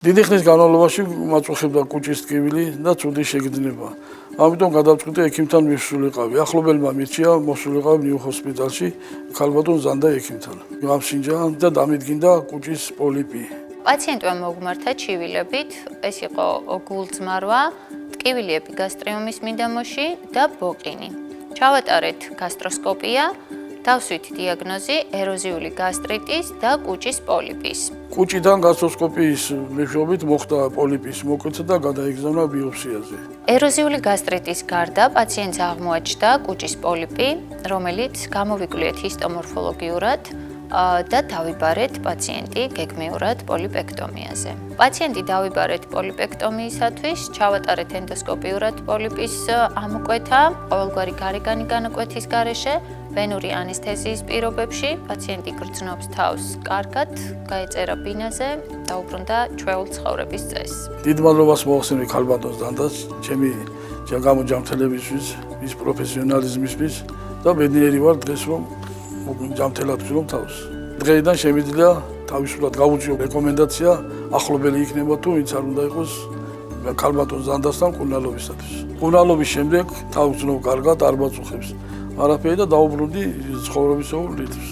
დიდი ხნის განმავლობაში მაწუხებდა კუჭის ტკივილი და ცუდი შეგრძნება. ამიტომ გადავწყვიტე ექიმთან მისულიყავი. ახლობელმა მირჩია მოსულიყავი ნიუ ჰოსპიტალში ქალბატონ ზანდა ექიმთან. გამშინჯა და დამიდგინდა კუჭის პოლიპი. პაციენტმა მოგმართა ჩივილებით, ეს იყო გულწმარვა, ტკივილიები გასტრიუმის მიდამოში და ბოყინი. ჩავატარეთ გასტროსკოპია, დავსვით დიაგნოზი ეროზიული გასტრიტის და კუჭის პოლიპის. კუჭიდან გასტროსკოპიის მეშვეობით მოხდა პოლიპის მოკვეთა და გადაიგზავნა ბიოპსიაზე. ეროზიული გასტრიტის გარდა პაციენტს აღმოაჩნდა კუჭის პოლიპი, რომელიც გამოვიკვლიეთ ჰისტომორფოლოგიურად და დავიბარეთ პაციენტი გეგმიურად პოლიპექტომიაზე. პაციენტი დავიბარეთ პოლიპექტომიისათვის, ჩავატარეთ ენდოსკოპიურად პოლიპის ამოკვეთა, ყოველგვარი გარეგანი განაკვეთის გარეშე, ვენური ანესთეზიის პირობებში, პაციენტი გრძნობს თავს კარგად, გაეწერა ბინაზე, დაუბრუნდა ჩვეულ ცხოვრების წესს. დიდ მადლობას მოახსენე ქალბატონ ზანდას, ჩემი გამოჯამთელებისთვის, მის პროფესიონალიზმისთვის და ბედნიერი ვარ დღეს რომ ჯამთელად ვცვლობ თავს. დღეიდან შემიძლია თავისუფლად გავუწიო რეკომენდაცია ახლობელი იქნება თუ ვინც არ უნდა იყოს ქალბატონ ზანდასთან მკურნალობისათვის. მკურნალობის შემდეგ თავს ვცნობ კარგად, არ მაწუხებს არაფერი და დაუბრუნდი ცხოვრებისეულ რიტმს.